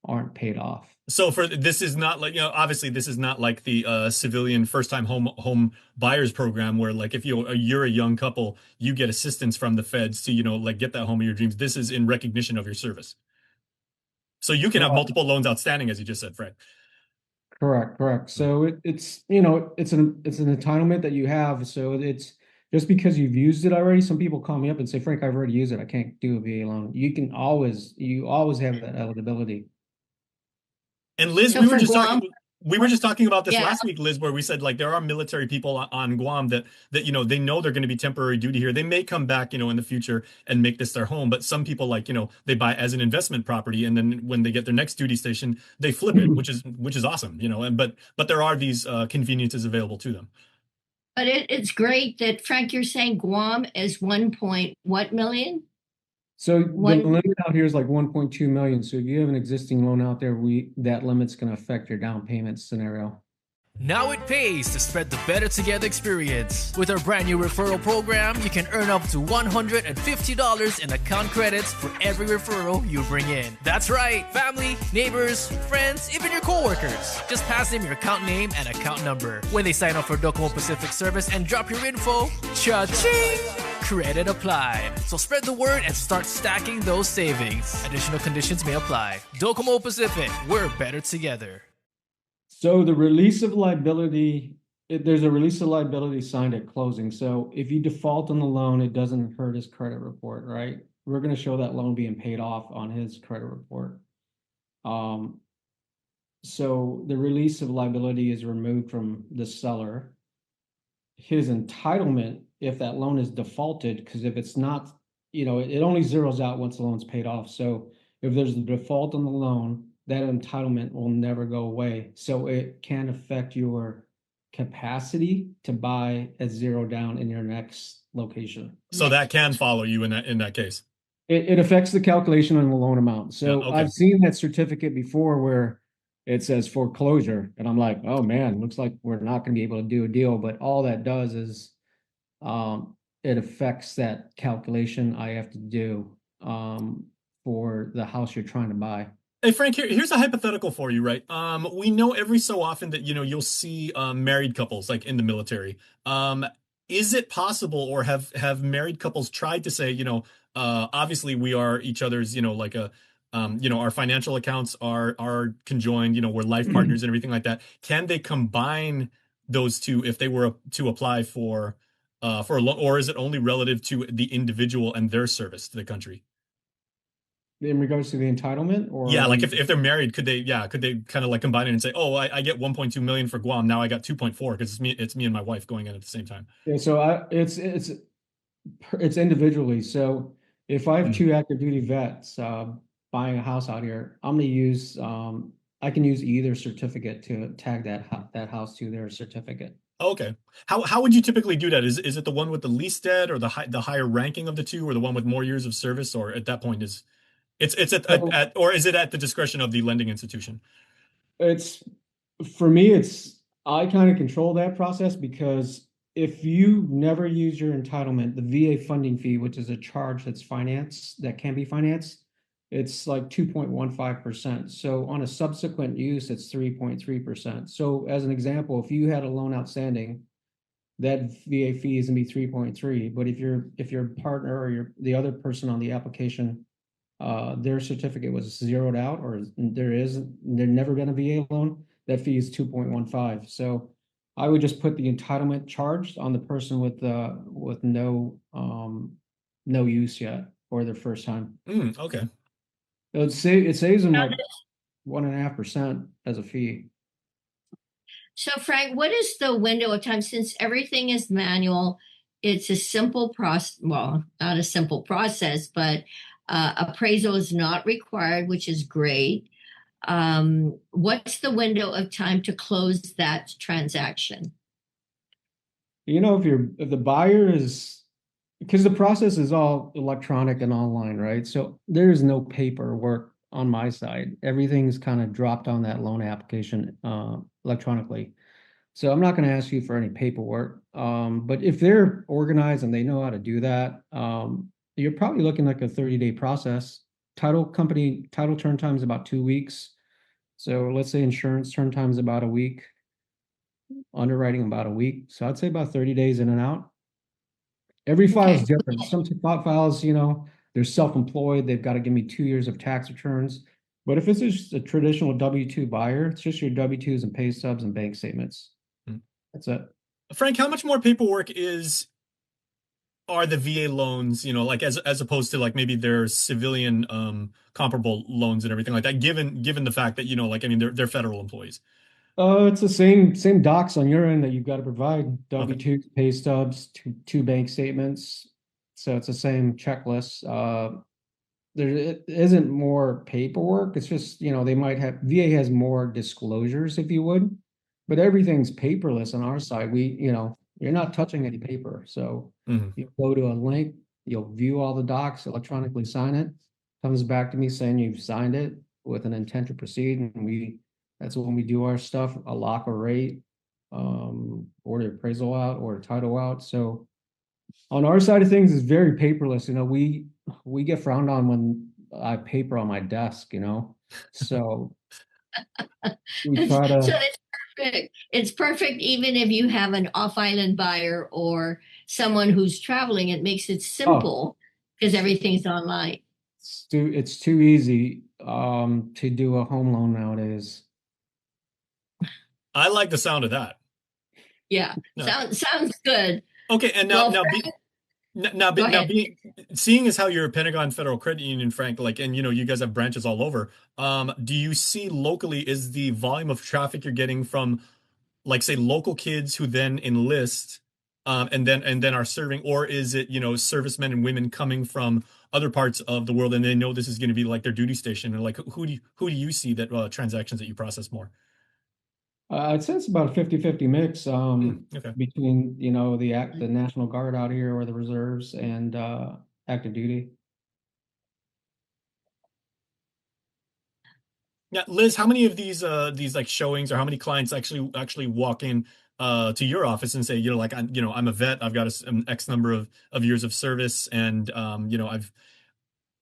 aren't paid off. So this is not like, obviously this is not like the civilian first-time home buyers program where like if you're a young couple, you get assistance from the feds to, like get that home of your dreams. This is in recognition of your service. So you can have multiple loans outstanding, as you just said, Fred. Correct. So it's an entitlement that you have. So it's just because you've used it already. Some people call me up and say, Frank, I've already used it. I can't do a VA loan. You always have that eligibility. And Liz, we were just talking about this last week, Liz, where we said like there are military people on Guam that they know they're going to be temporary duty here. They may come back, in the future and make this their home. But some people they buy as an investment property, and then when they get their next duty station, they flip it, which is awesome, but there are these conveniences available to them. But it's great that, Frank, you're saying Guam is 1.what million? So the limit out here is like 1.2 million. So if you have an existing loan out there, that limit's going to affect your down payment scenario. Now it pays to spread the Better Together experience. With our brand new referral program, you can earn up to $150 in account credits for every referral you bring in. That's right, family, neighbors, friends, even your coworkers. Just pass them your account name and account number. When they sign up for Docomo Pacific service and drop your info, cha-ching! Credit applied. So spread the word and start stacking those savings. Additional conditions may apply. Docomo Pacific, we're better together. So the release of liability, there's a release of liability signed at closing. So if you default on the loan, it doesn't hurt his credit report, right? We're going to show that loan being paid off on his credit report. So the release of liability is removed from the seller. His entitlement, if that loan is defaulted, because if it's not, it only zeroes out once the loan's paid off. So if there's a default on the loan, that entitlement will never go away. So it can affect your capacity to buy at zero down in your next location. So that can follow you in that case. It affects the calculation on the loan amount. So yeah, okay. I've seen that certificate before where it says foreclosure, and I'm like, oh man, looks like we're not going to be able to do a deal. But all that does is it affects that calculation I have to do for the house you're trying to buy. Hey, Frank, here's a hypothetical for you, right? We know every so often that, you'll see married couples like in the military. is it possible, or have married couples tried to say, obviously we are each other's, like a, our financial accounts are conjoined, we're life partners and everything like that. Can they combine those two if they were to apply for a loan, or is it only relative to the individual and their service to the country? In regards to the entitlement, or Yeah, like if they're married, could they kind of like combine it and say, oh, I get 1.2 million for Guam, now I got 2.4 because it's me and my wife going in at the same time. Yeah, so it's individually. So if I have two active duty vets buying a house out here, I'm gonna use I can use either certificate to tag that house to their certificate. Okay. How would you typically do that? Is it the one with the least debt, or the higher ranking of the two, or the one with more years of service, or at that point it's at or is it at the discretion of the lending institution? It's for me, I kind of control that process, because if you never use your entitlement, the VA funding fee, which is a charge that can be financed, it's like 2.15%. So on a subsequent use, it's 3.3%. So as an example, if you had a loan outstanding, that VA fee is gonna be 3.3. But if your partner or the other person on the application, their certificate was zeroed out, or there's never been a VA loan, that fee is 2.15. So I would just put the entitlement charged on the person with no use yet, or their first time. Okay. It saves them like 1.5% as a fee. So Frank, what is the window of time, since everything is manual? It's a simple process, well, not a simple process, but appraisal is not required, which is great. What's the window of time to close that transaction? If the buyer is, because the process is all electronic and online, right? So there's no paperwork on my side. Everything's kind of dropped on that loan application electronically. So I'm not going to ask you for any paperwork. But if they're organized and they know how to do that, you're probably looking like a 30-day process. Title turn time is about 2 weeks. So let's say insurance turn time is about a week. Underwriting about a week. So I'd say about 30 days in and out. Every file is different. Some files, they're self-employed. They've got to give me 2 years of tax returns. But if it's just a traditional W-2 buyer, it's just your W-2s and pay stubs and bank statements. That's it. Frank, how much more paperwork are the VA loans, like as opposed to like maybe their civilian comparable loans and everything like that, given the fact that, they're federal employees? It's the same docs on your end that you've got to provide: W-2, pay stubs, two bank statements. So it's the same checklist. There isn't more paperwork. It's just, VA has more disclosures, if you would, but everything's paperless on our side. You're not touching any paper. So you go to a link, you'll view all the docs, electronically sign it, comes back to me saying you've signed it with an intent to proceed, and that's when we do our stuff, a lock a rate, order appraisal out, or title out. So on our side of things, it's very paperless. We get frowned on when I have paper on my desk, so we try to. So it's perfect. It's perfect even if you have an off-island buyer or someone who's traveling. It makes it simple because everything's online. It's too easy to do a home loan nowadays. I like the sound of that. Yeah, no. Sounds good. Okay, and seeing as how you're a Pentagon Federal Credit Union, Frank, and you guys have branches all over, do you see locally, is the volume of traffic you're getting from, like, say, local kids who then enlist and then are serving, or is it, servicemen and women coming from other parts of the world and they know this is going to be like their duty station, and like who do you see that transactions that you process more? I'd say it's about a 50-50 mix between, the National Guard out here, or the reserves, and active duty. Yeah, Liz, how many of these like showings, or how many clients actually walk in to your office and say, I'm a vet, I've got an X number of years of service, and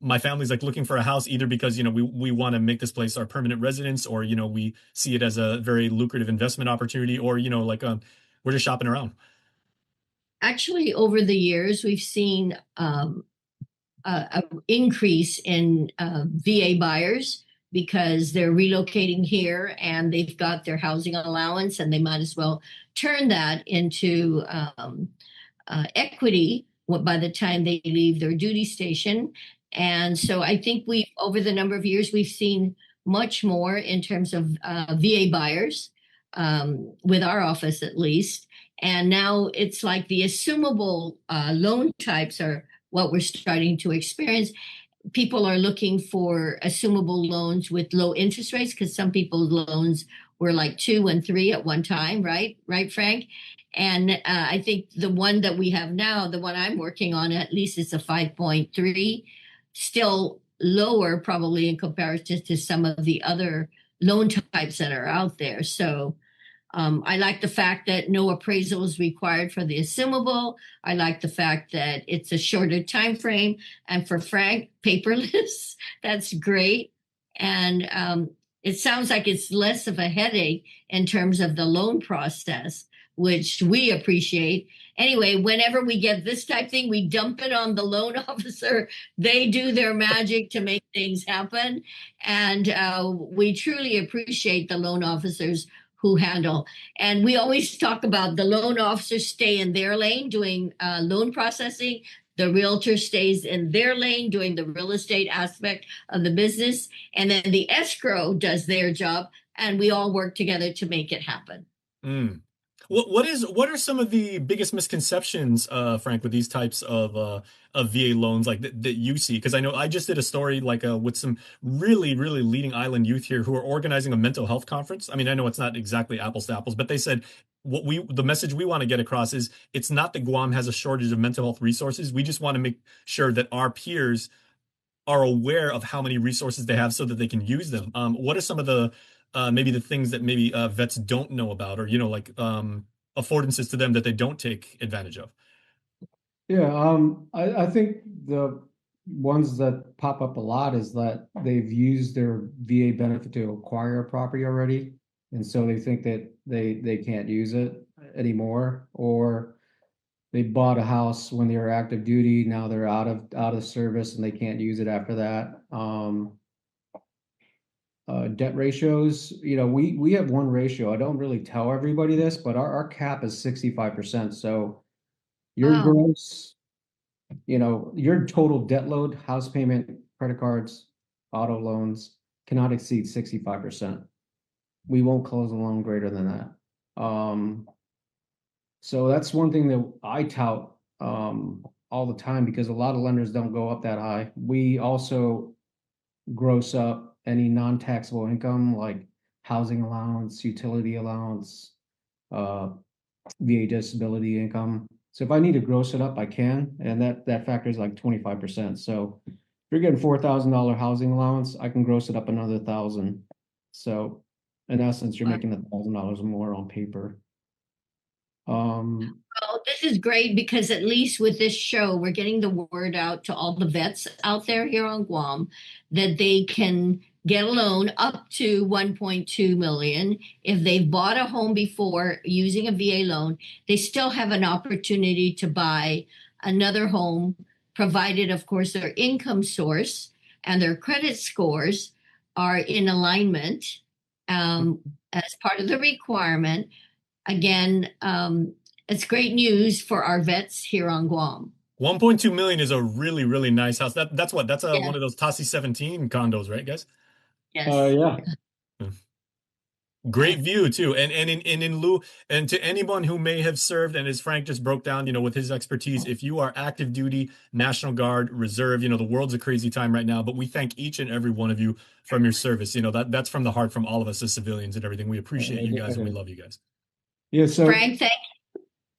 my family's like looking for a house, either because we want to make this place our permanent residence, or we see it as a very lucrative investment opportunity, or we're just shopping around? Actually, over the years, we've seen an increase in VA buyers because they're relocating here and they've got their housing allowance and they might as well turn that into equity by the time they leave their duty station. And so I think over the number of years, we've seen much more in terms of VA buyers, with our office at least. And now it's like the assumable loan types are what we're starting to experience. People are looking for assumable loans with low interest rates because some people's loans were like 2 and 3 at one time, right? Right, Frank? And I think the one that we have now, the one I'm working on, at least it's a 5.3, still lower probably in comparison to some of the other loan types that are out there. So I like the fact that no appraisal is required for the assumable. I like the fact that it's a shorter time frame. And for Frank, paperless, that's great. And it sounds like it's less of a headache in terms of the loan process, which we appreciate. Anyway, whenever we get this type thing, we dump it on the loan officer. They do their magic to make things happen. And we truly appreciate the loan officers who handle. And we always talk about the loan officers stay in their lane doing loan processing. The realtor stays in their lane doing the real estate aspect of the business. And then the escrow does their job. And we all work together to make it happen. Mm. What are some of the biggest misconceptions, Frank, with these types of VA loans like that you see? Because I know I just did a story with some really leading island youth here who are organizing a mental health conference. I mean, I know it's not exactly apples to apples, but they said the message we want to get across is it's not that Guam has a shortage of mental health resources. We just want to make sure that our peers are aware of how many resources they have so that they can use them. What are some of the maybe the things that maybe vets don't know about, or affordances to them that they don't take advantage of? Yeah, I think the ones that pop up a lot is that they've used their VA benefit to acquire a property already, and so they think that they can't use it anymore, or they bought a house when they were active duty, now they're out of service and they can't use it after that. Debt ratios, we have one ratio. I don't really tell everybody this, but our cap is 65%. So your gross, your total debt load, house payment, credit cards, auto loans cannot exceed 65%. We won't close a loan greater than that. So that's one thing that I tout all the time because a lot of lenders don't go up that high. We also gross up any non-taxable income like housing allowance, utility allowance, VA disability income. So if I need to gross it up, I can, and that factor is like 25%. So if you're getting $4,000 housing allowance, I can gross it up another $1,000. So in essence, you're making $1,000 more on paper. Well, this is great because at least with this show, we're getting the word out to all the vets out there here on Guam that they can get a loan up to 1.2 million. If they've bought a home before using a VA loan, they still have an opportunity to buy another home, provided, of course, their income source and their credit scores are in alignment as part of the requirement. Again, it's great news for our vets here on Guam. 1.2 million is a really nice house. That's one of those TASI 17 condos, right, guys? Yes. Yeah. Great view too, and in lieu, and to anyone who may have served, and as Frank just broke down, with his expertise, if you are active duty, National Guard, Reserve, the world's a crazy time right now, but we thank each and every one of you from your service. That's from the heart, from all of us as civilians and everything. We appreciate you guys and we love you guys. Yeah. So Frank,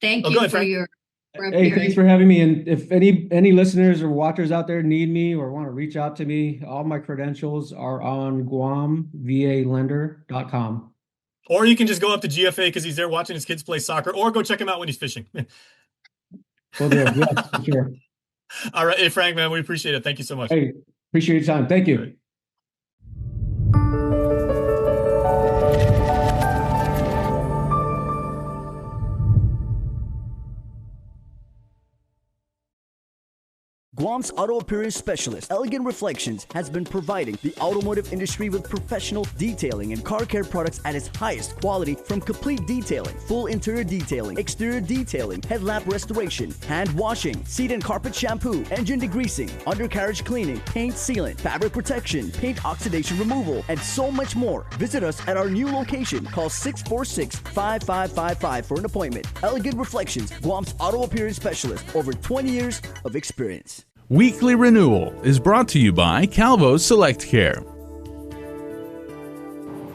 thank you for your. Hey, thanks for having me. And if any listeners or watchers out there need me or want to reach out to me, all my credentials are on GuamVALender.com. Or you can just go up to GFA because he's there watching his kids play soccer, or go check him out when he's fishing. Will do. Yes, for sure. All right. Hey, Frank, man, we appreciate it. Thank you so much. Hey, appreciate your time. Thank you. Guam's auto appearance specialist, Elegant Reflections, has been providing the automotive industry with professional detailing and car care products at its highest quality, from complete detailing, full interior detailing, exterior detailing, headlamp restoration, hand washing, seat and carpet shampoo, engine degreasing, undercarriage cleaning, paint sealant, fabric protection, paint oxidation removal, and so much more. Visit us at our new location. Call 646-5555 for an appointment. Elegant Reflections, Guam's auto appearance specialist, over 20 years of experience. Weekly Renewal is brought to you by Calvo's Select Care.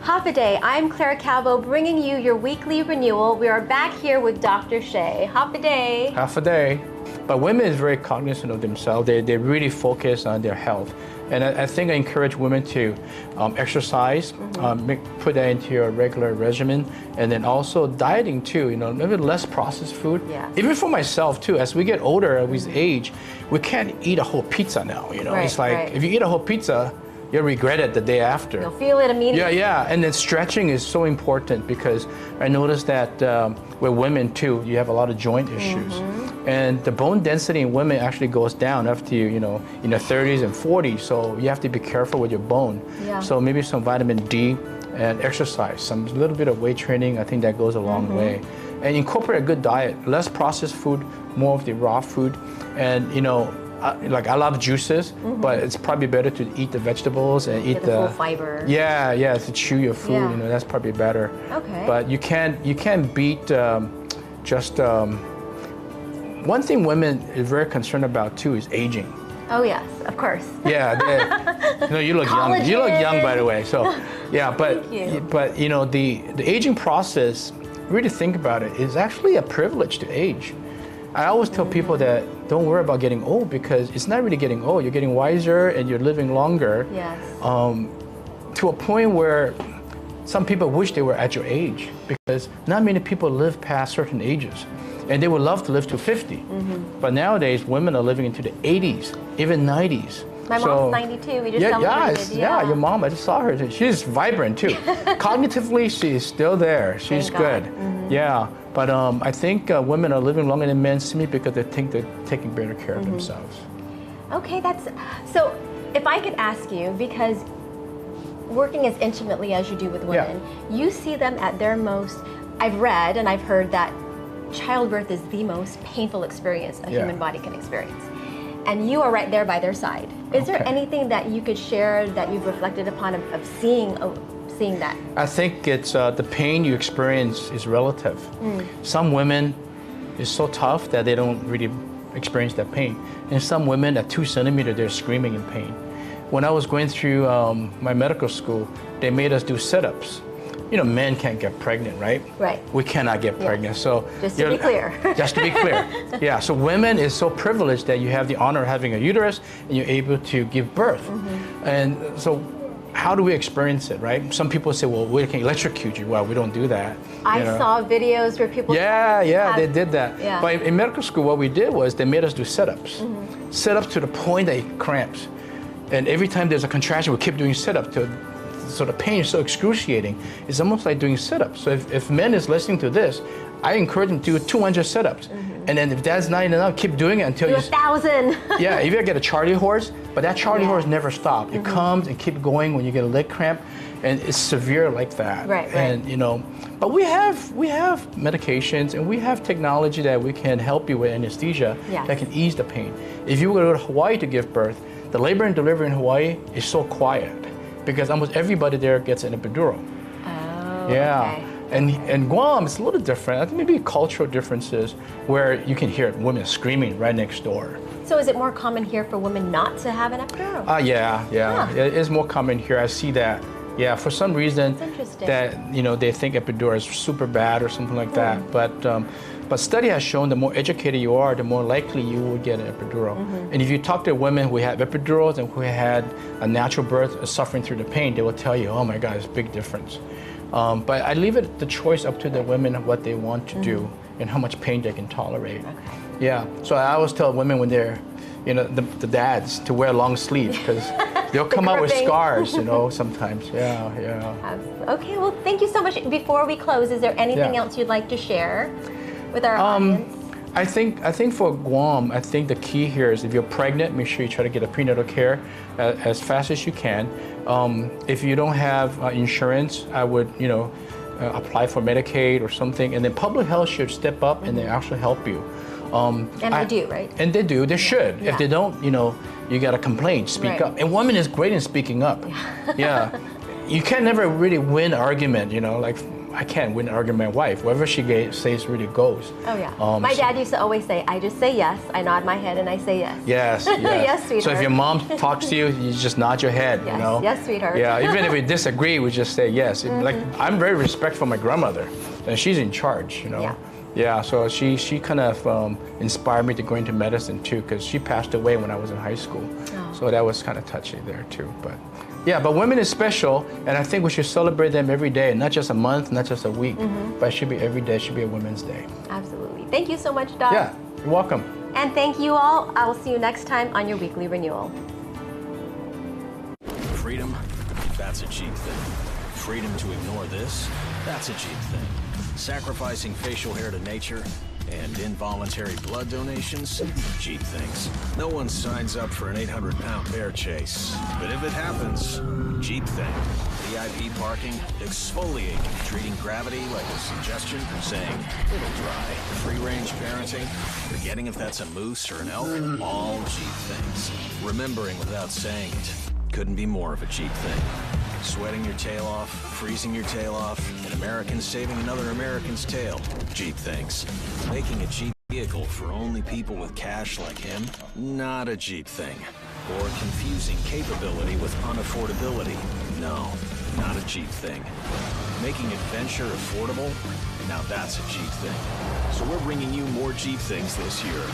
Half a day. I'm Claire Calvo, bringing you your weekly renewal. We are back here with Dr. Shea. Half a day. Half a day. But women is very cognizant of themselves. They really focus on their health. And I think I encourage women to exercise, put that into your regular regimen, and then also dieting too, maybe less processed food. Yeah. Even for myself too, as we get older, with age, we can't eat a whole pizza now, Right, it's like, right. if you eat a whole pizza, you'll regret it the day after. You'll feel it immediately. Yeah, and then stretching is so important, because I noticed that with women too, you have a lot of joint issues. And the bone density in women actually goes down after in your 30s and 40s, so you have to be careful with your bone. Yeah. So maybe some vitamin D and exercise, a little bit of weight training, I think that goes a long way. And incorporate a good diet, less processed food, more of the raw food, and I love juices, but it's probably better to eat the vegetables and eat Get the full fiber. Yeah, to chew your food. Yeah. That's probably better. Okay. But you can't beat one thing women is very concerned about too is aging. Oh yes, of course. Yeah, you look young. You look young, by the way. So, yeah, but Thank you. but the aging process, really think about it, is actually a privilege to age. I always tell people that don't worry about getting old, because it's not really getting old. You're getting wiser and you're living longer. Yes. To a point where some people wish they were at your age, because not many people live past certain ages. And they would love to live to 50. But nowadays, women are living into the 80s, even 90s. My mom's 92. We just celebrated. Yeah, your mom, I just saw her. She's vibrant too. Cognitively, she's still there. She's Thank good. God. Yeah, but I think women are living longer than men simply because they think they're taking better care of themselves. Okay, so if I could ask you, because working as intimately as you do with women, you see them at their most. I've read and I've heard that childbirth is the most painful experience a human body can experience. And you are right there by their side. Is there anything that you could share that you've reflected upon of seeing that? I think it's the pain you experience is relative. Some women, it's so tough that they don't really experience that pain. And some women at 2 centimeters, they're screaming in pain. When I was going through my medical school, they made us do sit-ups. Men can't get pregnant, right? Right. We cannot get pregnant. So just to be clear. Just to be clear. Yeah. So women is so privileged that you have the honor of having a uterus and you're able to give birth. And so how do we experience it, right? Some people say, well, we can electrocute you. Well, we don't do that. I saw videos where people they did that. Yeah. But in medical school, what we did was they made us do sit-ups. Sit-ups to the point that it cramps. And every time there's a contraction, we keep doing sit-ups so the pain is so excruciating. It's almost like doing sit-ups. So if men is listening to this, I encourage them to do 200 sit-ups. And then if that's not enough, keep doing it until do 1,000. Yeah, if you get a Charlie horse, but that Charlie horse never stops. It comes and keep going when you get a leg cramp, and it's severe like that. Right. And but we have medications and we have technology that we can help you with anesthesia that can ease the pain. If you go to Hawaii to give birth, the labor and delivery in Hawaii is so quiet, because almost everybody there gets an epidural. Oh, yeah. okay. And Guam is a little different. I think maybe cultural differences where you can hear women screaming right next door. So is it more common here for women not to have an epidural? Yeah. It is more common here. I see that. Yeah, for some reason that they think epidural is super bad or something like that. But study has shown the more educated you are, the more likely you will get an epidural. And if you talk to women who have epidurals and who had a natural birth suffering through the pain, they will tell you, oh my God, it's a big difference. But I leave it the choice up to the women what they want to do and how much pain they can tolerate. Yeah, so I always tell women when they're, the dads to wear long sleeves, because they'll come out with scars, sometimes. Yeah. Okay, well, thank you so much. Before we close, is there anything else you'd like to share with our audience? I think for Guam, I think the key here is if you're pregnant, make sure you try to get a prenatal care as fast as you can. If you don't have insurance, I would, apply for Medicaid or something, and then public health should step up and they actually help you. And they do, right? And they do. They should. Yeah. If they don't, you got to complain, speak up. And women is great in speaking up. Yeah. You can never really win an argument, like I can't win an argument with my wife. Whatever she says really goes. Oh, yeah. My dad used to always say, I just say yes. I nod my head and I say yes. Yes, yes. Yes, sweetheart. So if your mom talks to you, you just nod your head, Yes, yes, sweetheart. Yeah, even if we disagree, we just say yes. Like, I'm very respectful of my grandmother, and she's in charge, Yeah, so she kind of inspired me to go into medicine too, because she passed away when I was in high school. Oh. So that was kind of touchy there too. But yeah, but women is special, and I think we should celebrate them every day, not just a month, not just a week, but it should be every day. It should be a Women's Day. Absolutely. Thank you so much, Doug. Yeah, you're welcome. And thank you all. I will see you next time on your weekly renewal. Freedom, that's a cheap thing. Freedom to ignore this, that's a cheap thing. Sacrificing facial hair to nature and involuntary blood donations, cheap things. No one signs up for an 800-pound bear chase, but if it happens, cheap thing. VIP parking, exfoliating, treating gravity like a suggestion, saying it'll dry. Free-range parenting, forgetting if that's a moose or an elk, all cheap things. Remembering without saying it, couldn't be more of a cheap thing. Sweating your tail off, freezing your tail off, an American saving another American's tail. Cheap things. Making a cheap vehicle for only people with cash like him? Not a cheap thing. Or confusing capability with unaffordability? No, not a cheap thing. Making adventure affordable? Now that's a cheap thing. So we're bringing you more cheap things this year.